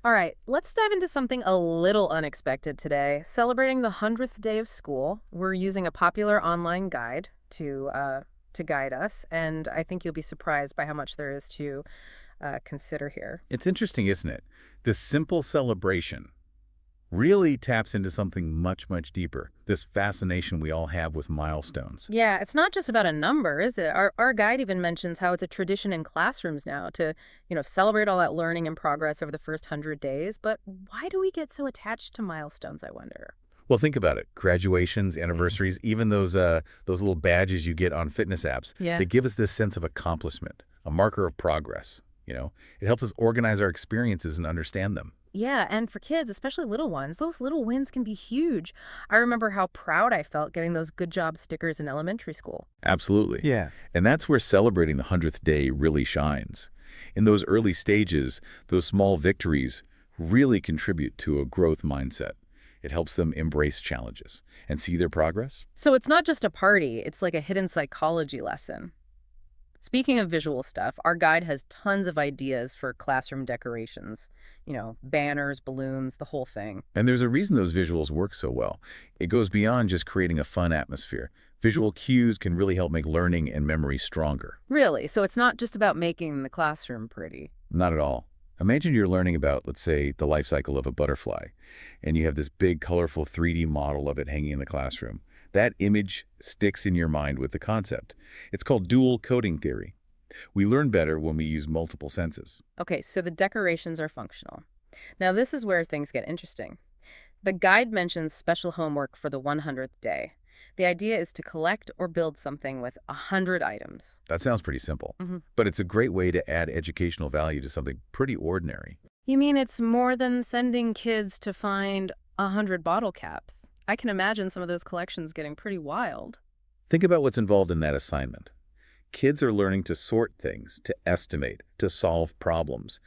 All right, let's dive into something a little unexpected today. Celebrating the 100th day of school, we're using a popular online guide to guide us, and I think you'll be surprised by how much there is to consider here. It's interesting, isn't it? This simple celebration really taps into something much, much deeper, this fascination we all have with milestones. Yeah, it's not just about a number, is it? Our guide even mentions how it's a tradition in classrooms now to, celebrate all that learning and progress over the first 100 days. But why do we get so attached to milestones, I wonder? Well, think about it. Graduations, anniversaries, even those little badges you get on fitness apps, Yeah. they give us this sense of accomplishment, a marker of progress. It helps us organize our experiences and understand them. Yeah, and for kids, especially little ones, those little wins can be huge. I remember how proud I felt getting those good job stickers in elementary school. Absolutely. Yeah. And that's where celebrating the 100th day really shines. In those early stages, those small victories really contribute to a growth mindset. It helps them embrace challenges and see their progress. So it's not just a party, it's like a hidden psychology lesson. Speaking of visual stuff, our guide has tons of ideas for classroom decorations. Banners, balloons, the whole thing. And there's a reason those visuals work so well. It goes beyond just creating a fun atmosphere. Visual cues can really help make learning and memory stronger. Really, so it's not just about making the classroom pretty. Not at all. Imagine you're learning about, let's say, the life cycle of a butterfly, and you have this big, colorful 3D model of it hanging in the classroom. That image sticks in your mind with the concept. It's called dual coding theory. We learn better when we use multiple senses. Okay, so the decorations are functional. Now, this is where things get interesting. The guide mentions special homework for the 100th day. The idea is to collect or build something with 100 items. That sounds pretty simple, hmm but it's a great way to add educational value to something pretty ordinary. You mean it's more than sending kids to find 100 bottle caps? I can imagine some of those collections getting pretty wild. Think about what's involved in that assignment. Kids are learning to sort things, to estimate, to solve problems.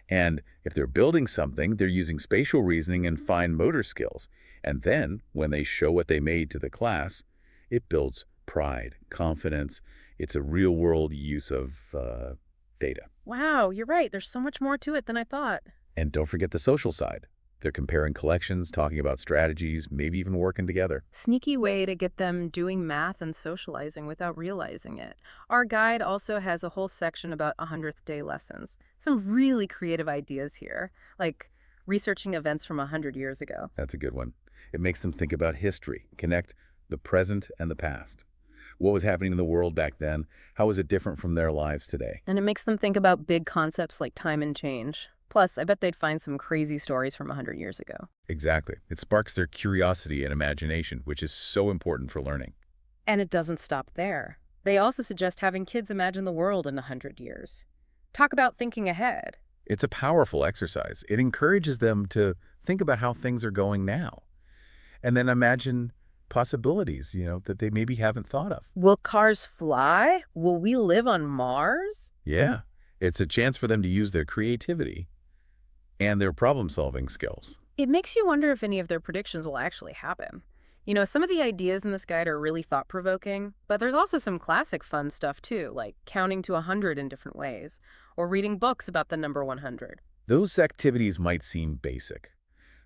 And if they're building something, they're using spatial reasoning and fine motor skills. And then, when they show what they made to the class, it builds pride, confidence. It's a real-world use of data. Wow, you're right. There's so much more to it than I thought. And don't forget the social side. They're comparing collections, talking about strategies, maybe even working together. Sneaky way to get them doing math and socializing without realizing it. Our guide also has a whole section about 100th day lessons. Some really creative ideas here, like researching events from 100 years ago. That's a good one. It makes them think about history, connect the present and the past. What was happening in the world back then? How is it different from their lives today? And it makes them think about big concepts like time and change. Plus, I bet they'd find some crazy stories from 100 years ago. Exactly. It sparks their curiosity and imagination, which is so important for learning. And it doesn't stop there. They also suggest having kids imagine the world in 100 years. Talk about thinking ahead. It's a powerful exercise. It encourages them to think about how things are going now and then imagine possibilities, that they maybe haven't thought of. Will cars fly? Will we live on Mars? Yeah, it's a chance for them to use their creativity and their problem-solving skills. It makes you wonder if any of their predictions will actually happen. Some of the ideas in this guide are really thought-provoking, but there's also some classic fun stuff too, like counting to 100 in different ways, or reading books about the number 100. Those activities might seem basic,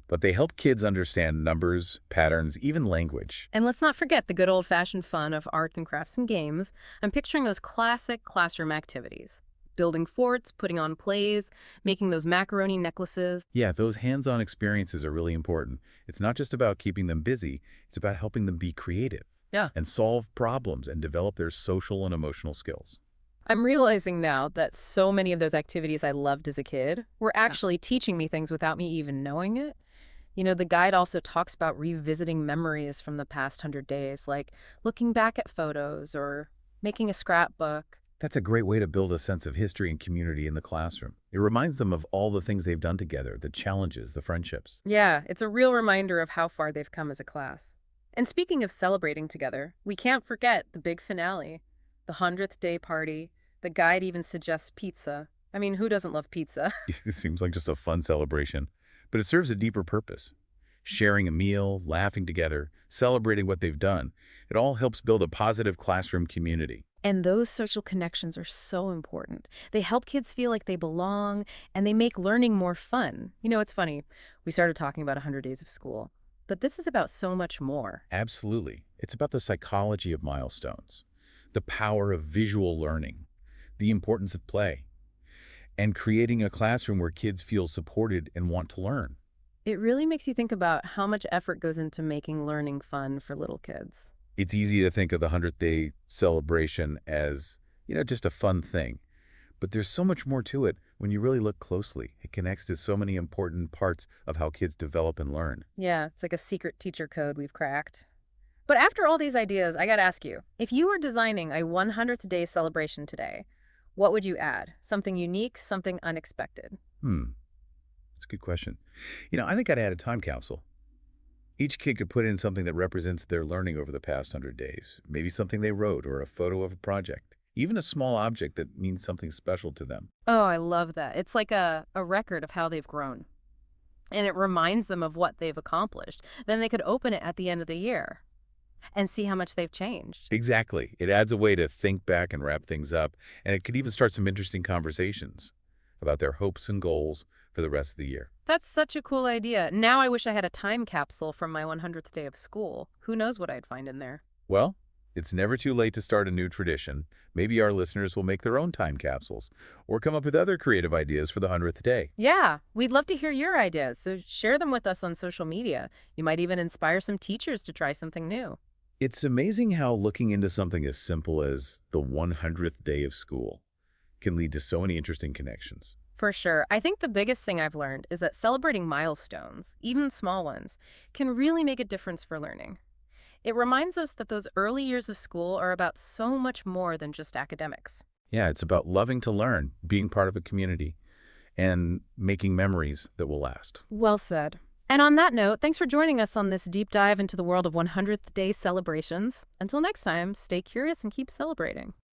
but they help kids understand numbers, patterns, even language. And let's not forget the good old-fashioned fun of arts and crafts and games. I'm picturing those classic classroom activities. Building forts, putting on plays, making those macaroni necklaces. Yeah, those hands-on experiences are really important. It's not just about keeping them busy, it's about helping them be creative. Yeah. And solve problems and develop their social and emotional skills. I'm realizing now that so many of those activities I loved as a kid were actually teaching me things without me even knowing it. The guide also talks about revisiting memories from the past 100 days, like looking back at photos or making a scrapbook. That's a great way to build a sense of history and community in the classroom. It reminds them of all the things they've done together, the challenges, the friendships. Yeah, it's a real reminder of how far they've come as a class. And speaking of celebrating together, we can't forget the big finale, the 100th day party. The guide even suggests pizza. I mean, who doesn't love pizza? It seems like just a fun celebration, but it serves a deeper purpose. Sharing a meal, laughing together, celebrating what they've done, it all helps build a positive classroom community. And those social connections are so important. They help kids feel like they belong, and they make learning more fun. It's funny. We started talking about 100 days of school, but this is about so much more. Absolutely. It's about the psychology of milestones, the power of visual learning, the importance of play, and creating a classroom where kids feel supported and want to learn. It really makes you think about how much effort goes into making learning fun for little kids. It's easy to think of the 100th day celebration as, just a fun thing. But there's so much more to it when you really look closely. It connects to so many important parts of how kids develop and learn. Yeah, it's like a secret teacher code we've cracked. But after all these ideas, I gotta ask you, if you were designing a 100th day celebration today, what would you add? Something unique, something unexpected? Hmm, that's a good question. I think I'd add a time capsule. Each kid could put in something that represents their learning over the past 100 days, maybe something they wrote or a photo of a project, even a small object that means something special to them. Oh, I love that. It's like a record of how they've grown, and it reminds them of what they've accomplished. Then they could open it at the end of the year and see how much they've changed. Exactly. It adds a way to think back and wrap things up, and it could even start some interesting conversations about their hopes and goals for the rest of the year. That's such a cool idea. Now I wish I had a time capsule from my 100th day of school. Who knows what I'd find in there? Well, it's never too late to start a new tradition. Maybe our listeners will make their own time capsules or come up with other creative ideas for the 100th day. Yeah, we'd love to hear your ideas, so share them with us on social media. You might even inspire some teachers to try something new. It's amazing how looking into something as simple as the 100th day of school can lead to so many interesting connections. For sure. I think the biggest thing I've learned is that celebrating milestones, even small ones, can really make a difference for learning. It reminds us that those early years of school are about so much more than just academics. Yeah, it's about loving to learn, being part of a community, and making memories that will last. Well said. And on that note, thanks for joining us on this deep dive into the world of 100th day celebrations. Until next time, stay curious and keep celebrating.